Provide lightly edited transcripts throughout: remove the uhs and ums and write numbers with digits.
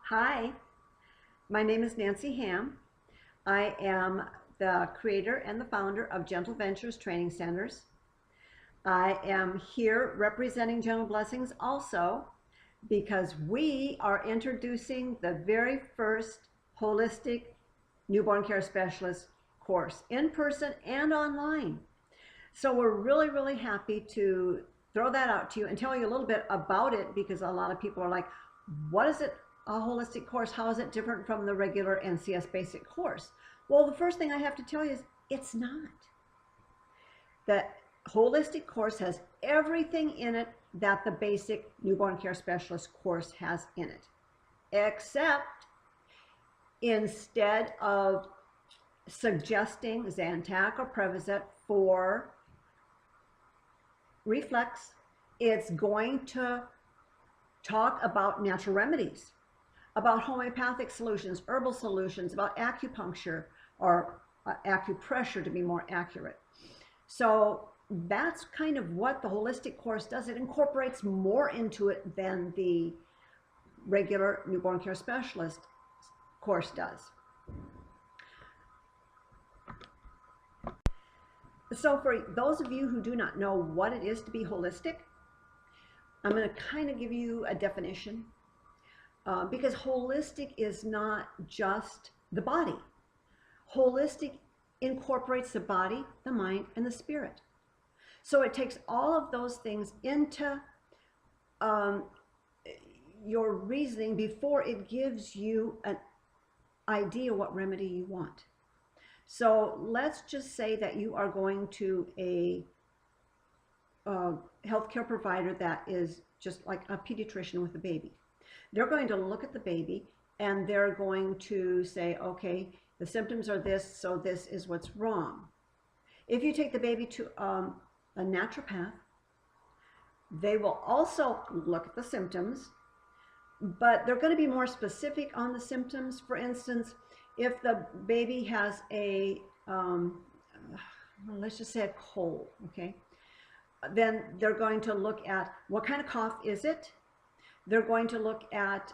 Hi, my name is Nancy Hamm. I am the creator and the founder of Gentle Ventures Training Centers. I am here representing Gentle Blessings also because we are introducing the very first holistic newborn care specialist course in person and online. So we're really happy to throw that out to you and tell you a little bit about it, because a lot of people are like, what is it, a holistic course? How is it different from the regular NCS basic course? Well, the first thing I have to tell you is it's not. The holistic course has everything in it that the basic newborn care specialist course has in it, except instead of suggesting Zantac or Prevacid for reflux, it's going to talk about natural remedies, about homeopathic solutions, herbal solutions, about acupuncture, or acupressure to be more accurate. So that's kind of what the holistic course does. It incorporates more into it than the regular newborn care specialist course does. So for those of you who do not know what it is to be holistic, I'm going to kind of give you a definition, because holistic is not just the body. Holistic incorporates the body, the mind, and the spirit. So it takes all of those things into your reasoning before it gives you an idea what remedy you want. So let's just say that you are going to a healthcare provider that is just like a pediatrician with a baby. They're going to look at the baby and they're going to say, okay, the symptoms are this, so this is what's wrong. If you take the baby to a naturopath, they will also look at the symptoms, but they're going to be more specific on the symptoms. For instance, if the baby has a, let's just say a cold, okay, then they're going to look at what kind of cough is it. They're going to look at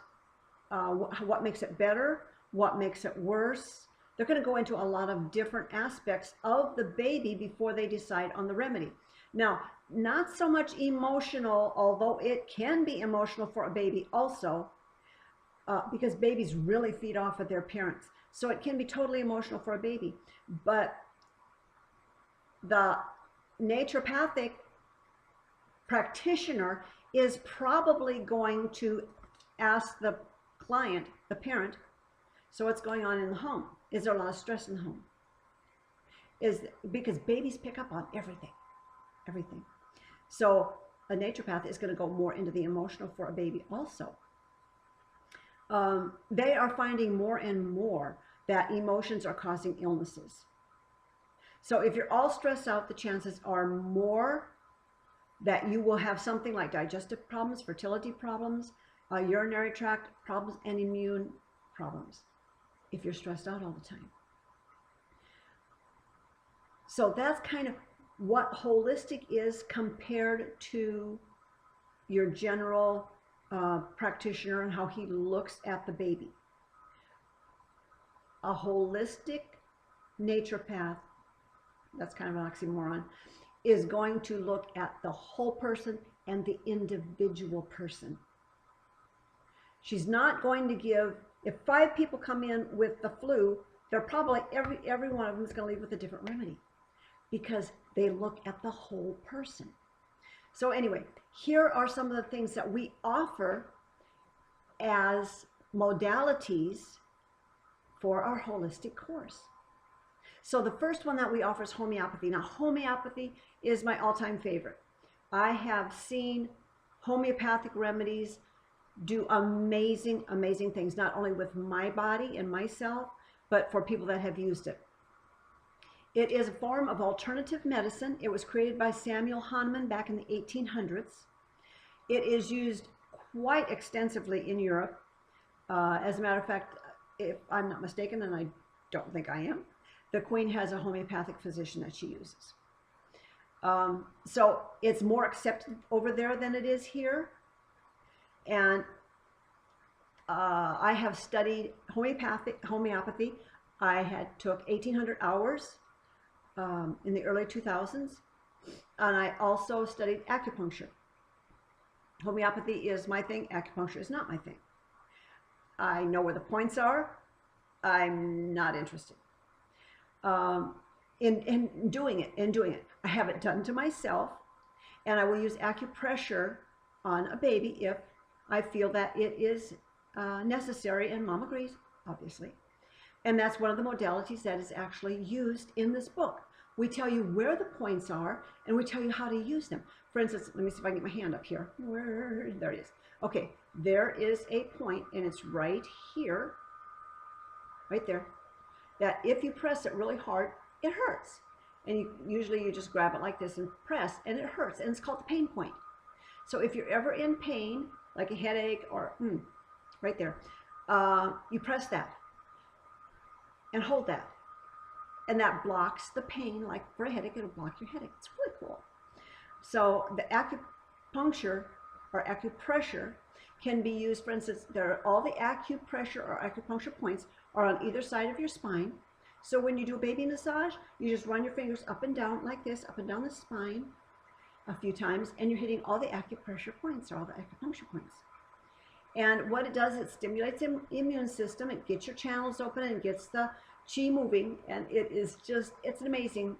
what makes it better, what makes it worse. They're going to go into a lot of different aspects of the baby before they decide on the remedy. Now, not so much emotional, although it can be emotional for a baby also, because babies really feed off of their parents. So it can be totally emotional for a baby. But the naturopathic practitioner is probably going to ask the client, the parent, so what's going on in the home? Is there a lot of stress in the home? Because babies pick up on everything. So a naturopath is going to go more into the emotional for a baby also. They are finding more and more that emotions are causing illnesses. So if you're all stressed out, the chances are more that you will have something like digestive problems, fertility problems, urinary tract problems, and immune problems if you're stressed out all the time. So that's kind of what holistic is compared to your general practitioner and how he looks at the baby. A holistic naturopath, that's kind of an oxymoron, is going to look at the whole person and the individual person. She's not going to give, if 5 people come in with the flu, they're probably, every one of them is going to leave with a different remedy, because they look at the whole person. So anyway, here are some of the things that we offer as modalities for our holistic course. So the first one that we offer is homeopathy. Now, homeopathy is my all-time favorite. I have seen homeopathic remedies do amazing things, not only with my body and myself, but for people that have used it. It is a form of alternative medicine. It was created by Samuel Hahnemann back in the 1800s. It is used quite extensively in Europe. As a matter of fact, if I'm not mistaken, and I don't think I am, the Queen has a homeopathic physician that she uses. So it's more accepted over there than it is here. And I I have studied homeopathy. I took 1,800 hours in the early 2000s, and I also studied acupuncture. Homeopathy is my thing. Acupuncture is not my thing. I know where the points are. I'm not interested in doing it. I have it done to myself, and I will use acupressure on a baby if I feel that it is necessary, and Mom agrees, obviously. And that's one of the modalities that is actually used in this book. We tell you where the points are, and we tell you how to use them. For instance, let me see if I can get my hand up here. There it is. Okay, there is a point, and it's right here, right there, that if you press it really hard, it hurts. And usually you just grab it like this and press, and it hurts, and it's called the pain point. So if you're ever in pain, like a headache or right there, you press that and hold that. And that blocks the pain. Like for a headache, it'll block your headache. It's really cool. So the acupuncture or acupressure can be used, for instance, all the acupressure or acupuncture points are on either side of your spine. So when you do a baby massage, you just run your fingers up and down like this, up and down the spine a few times, and you're hitting all the acupressure points or all the acupuncture points. And what it does, it stimulates the immune system, it gets your channels open and gets the chi moving, and it is just, it's an amazing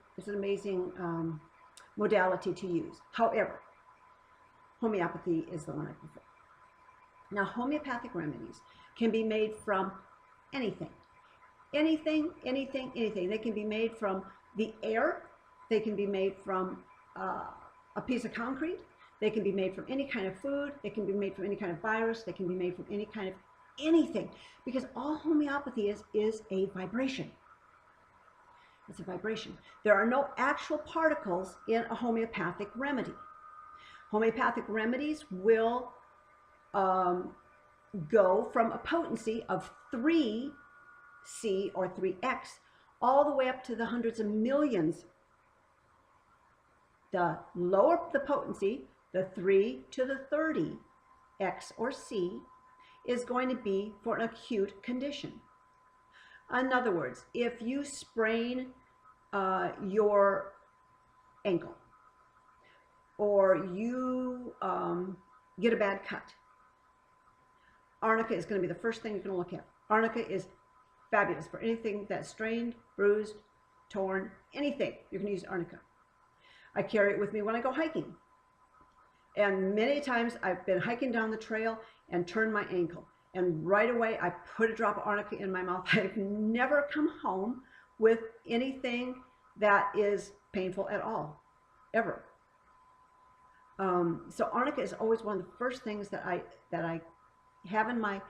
modality to use. However, homeopathy is the one I prefer. Now, homeopathic remedies can be made from anything. Anything. They can be made from the air. They can be made from a piece of concrete. They can be made from any kind of food. They can be made from any kind of virus. They can be made from any kind of anything. Because all homeopathy is a vibration. It's a vibration. There are no actual particles in a homeopathic remedy. Homeopathic remedies will go from a potency of 3C or 3X all the way up to the hundreds of millions. The lower the potency, the 3 to the 30X or C, is going to be for an acute condition. In other words, if you sprain your ankle, or you get a bad cut, arnica is going to be the first thing you're going to look at. Arnica is fabulous for anything that's strained, bruised, torn, anything. You can use arnica. I carry it with me when I go hiking. And many times I've been hiking down the trail and turned my ankle. And right away I put a drop of arnica in my mouth. I've never come home with anything that is painful at all, ever. So arnica is always one of the first things that I have in my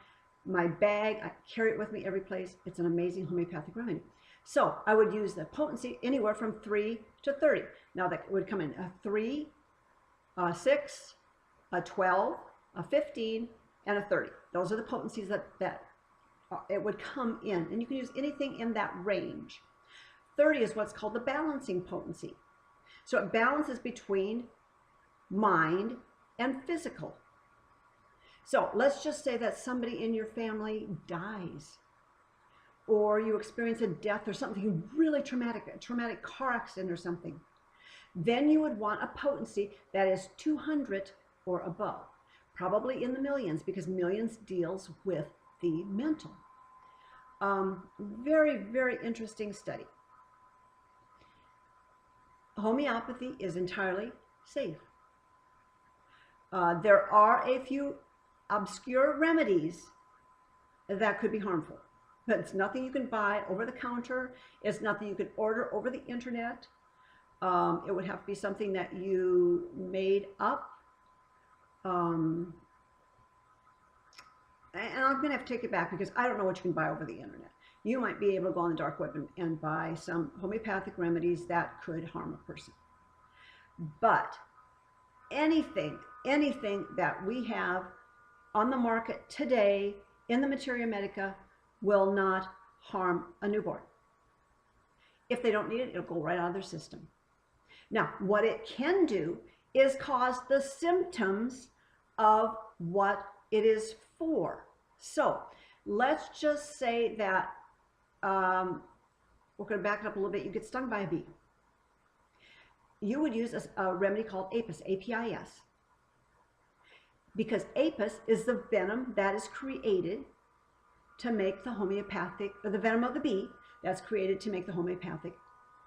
bag. I carry it with me every place. It's an amazing homeopathic remedy. So I would use the potency anywhere from 3 to 30. Now that would come in a 3, a 6, a 12, a 15, and a 30. Those are the potencies that it would come in. And you can use anything in that range. 30 is what's called the balancing potency. So it balances between mind and physical. So let's just say that somebody in your family dies, or you experience a death or something really traumatic, a traumatic car accident or something. Then you would want a potency that is 200 or above, probably in the millions, because millions deals with the mental. Very, very interesting study. Homeopathy is entirely safe. There are a few obscure remedies that could be harmful, but it's nothing you can buy over the counter. It's nothing you can order over the internet. It would have to be something that you made up. And I'm going to have to take it back because I don't know what you can buy over the internet. You might be able to go on the dark web and buy some homeopathic remedies that could harm a person. But anything that we have on the market today in the Materia Medica will not harm a newborn. If they don't need it, it'll go right out of their system. Now, what it can do is cause the symptoms of what it is for. So, Let's just say that, we're going to back it up a little bit. You get stung by a bee. You would use a remedy called Apis, A-P-I-S, because Apis is the venom that is created to make the homeopathic, or the venom of the bee that's created to make the homeopathic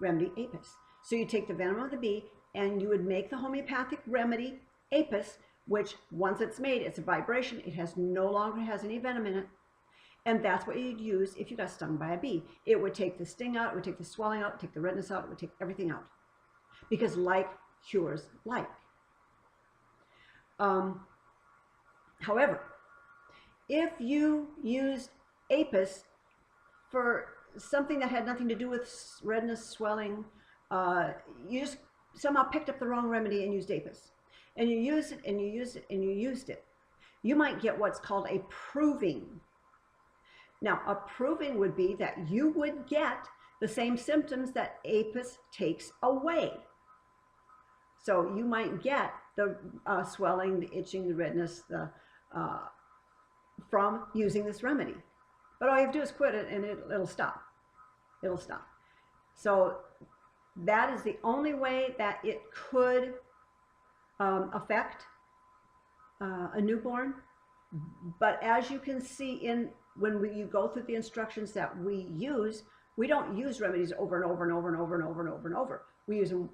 remedy Apis. So you take the venom of the bee and you would make the homeopathic remedy Apis, which once it's made, it's a vibration. It no longer has any venom in it. And that's what you'd use if you got stung by a bee. It would take the sting out, it would take the swelling out, it would take the redness out, it would take everything out. Because like cures like. However, if you used Apis for something that had nothing to do with redness, swelling, you just somehow picked up the wrong remedy and used Apis. And you used it, and you used it, and you used it. You might get what's called a proving. Now, a proving would be that you would get the same symptoms that Apis takes away. So you might get the swelling, the itching, the redness, from using this remedy. But all you have to do is quit it and it'll stop. It'll stop. So that is the only way that it could affect a newborn. But as you can see when you go through the instructions that we use, we don't use remedies over and over and over and over and over and over and over. We use them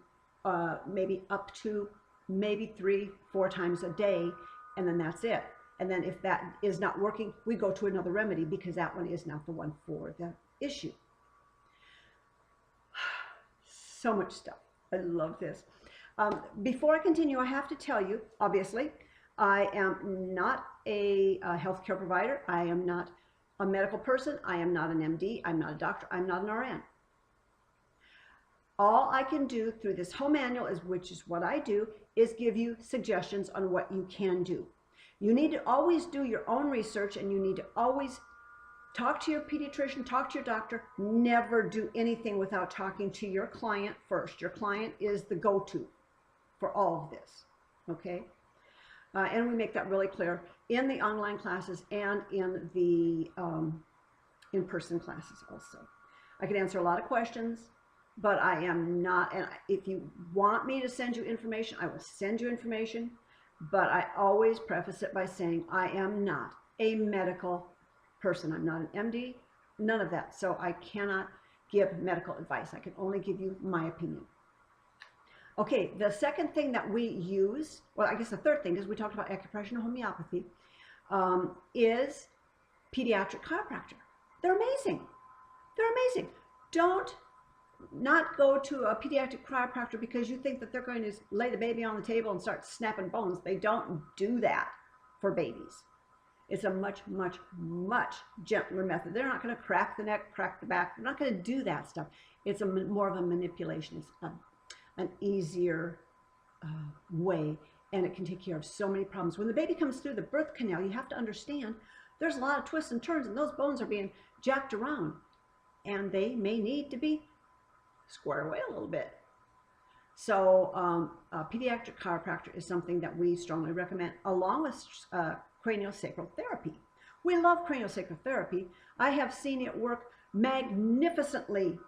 maybe up to 3-4 times a day, and then that's it. And then if that is not working, we go to another remedy because that one is not the one for the issue. So much stuff. I love this. Before I continue, I have to tell you, obviously, I am not a healthcare provider. I am not a medical person. I am not an MD. I'm not a doctor. I'm not an RN. All I can do through this home manual, which is what I do, is give you suggestions on what you can do. You need to always do your own research, and you need to always talk to your pediatrician, talk to your doctor. Never do anything without talking to your client first. Your client is the go-to for all of this, okay? And we make that really clear in the online classes and in the in-person classes also. I can answer a lot of questions, but I am not, and if you want me to send you information, I will send you information, but I always preface it by saying I am not a medical person. I'm not an MD, none of that. So I cannot give medical advice. I can only give you my opinion. Okay, the second thing that we use, well, I guess the third thing, because we talked about acupressure and homeopathy, is Pediatric Chiropractor. They're amazing. They're amazing. Don't not go to a pediatric chiropractor because you think that they're going to lay the baby on the table and start snapping bones. They don't do that for babies. It's a much, much, much gentler method. They're not going to crack the neck, crack the back. They're not going to do that stuff. It's more of a manipulation. It's an easier way, and it can take care of so many problems. When the baby comes through the birth canal, you have to understand there's a lot of twists and turns, and those bones are being jacked around, and they may need to be squared away a little bit. So pediatric chiropractor is something that we strongly recommend, along with craniosacral therapy. We love craniosacral therapy. I have seen it work magnificently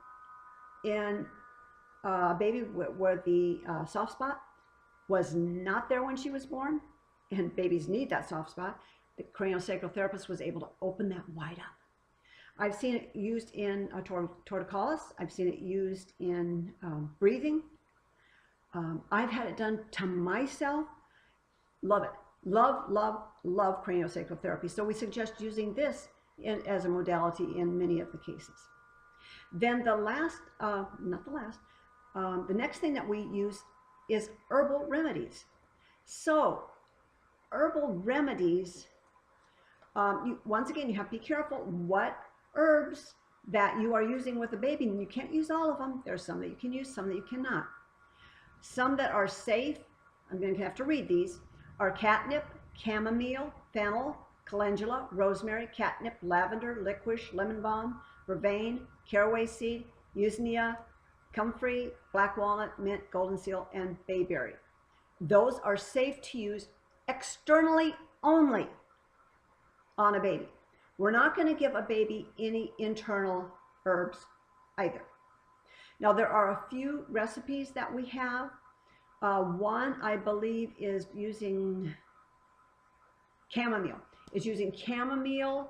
in a baby where the soft spot was not there when she was born, and babies need that soft spot. The craniosacral therapist was able to open that wide up. I've seen it used in torticollis. I've seen it used in breathing. I've had it done to myself. Love it. Love, love, love craniosacral therapy. So we suggest using this as a modality in many of the cases. Then the next thing that we use is herbal remedies. So herbal remedies, once again, you have to be careful what herbs that you are using with the baby, and you can't use all of them. There's some that you can use, some that you cannot. Some that are safe, I'm going to have to read these, are catnip, chamomile, fennel, calendula, rosemary, catnip, lavender, licorice, lemon balm, vervain, caraway seed, usnea, comfrey, black walnut, mint, golden seal, and bayberry. Those are safe to use externally only on a baby. We're not going to give a baby any internal herbs either. Now, there are a few recipes that we have. One, I believe, is using chamomile. It's using chamomile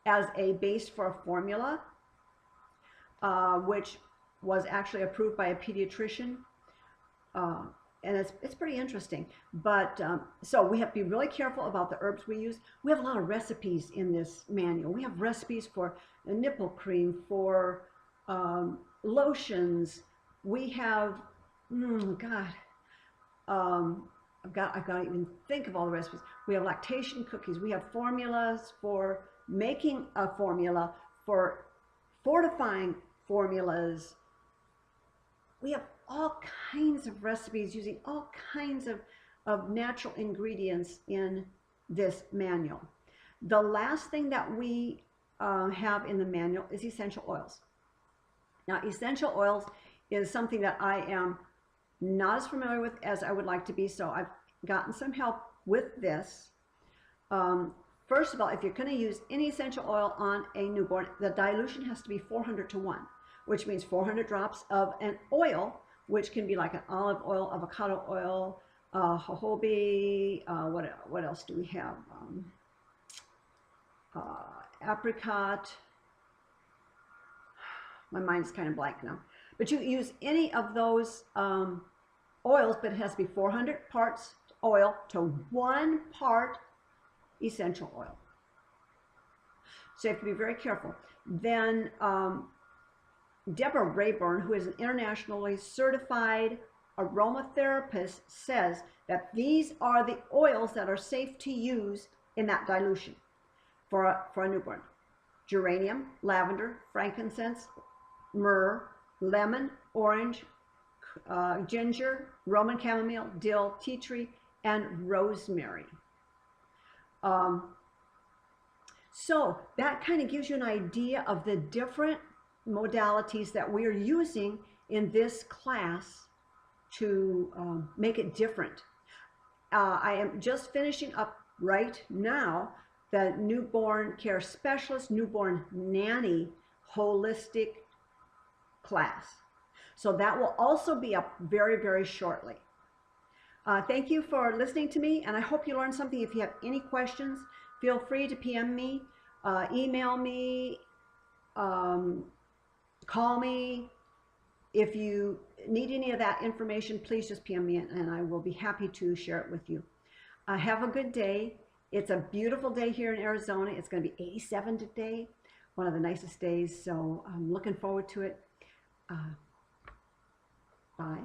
as a base for a formula, which was actually approved by a pediatrician. And it's pretty interesting. But so we have to be really careful about the herbs we use. We have a lot of recipes in this manual. We have recipes for nipple cream, for lotions. We have, God, I've got to even think of all the recipes. We have lactation cookies. We have formulas for making a formula, for fortifying formulas. We have all kinds of recipes using all kinds of natural ingredients in this manual. The last thing that we have in the manual is essential oils. Now, essential oils is something that I am not as familiar with as I would like to be, so I've gotten some help with this. First of all, if you're going to use any essential oil on a newborn, the dilution has to be 400 to 1, which means 400 drops of an oil, which can be like an olive oil, avocado oil, jojoba, what else do we have? Apricot. My mind's kind of blank now. But you use any of those oils, but it has to be 400 parts oil to 1 part essential oil. So you have to be very careful. Then Deborah Rayburn, who is an internationally certified aromatherapist, says that these are the oils that are safe to use in that dilution for a newborn. Geranium, lavender, frankincense, myrrh, lemon, orange, ginger, Roman chamomile, dill, tea tree, and rosemary. So that kind of gives you an idea of the different modalities that we are using in this class to make it different. I am just finishing up right now the newborn care specialist, newborn nanny holistic class. So that will also be up very, very shortly. Thank you for listening to me, and I hope you learned something. If you have any questions, feel free to PM me, email me, call me. If you need any of that information, please just PM me, and I will be happy to share it with you. Have a good day. It's a beautiful day here in Arizona. It's going to be 87 today, one of the nicest days, so I'm looking forward to it. Bye.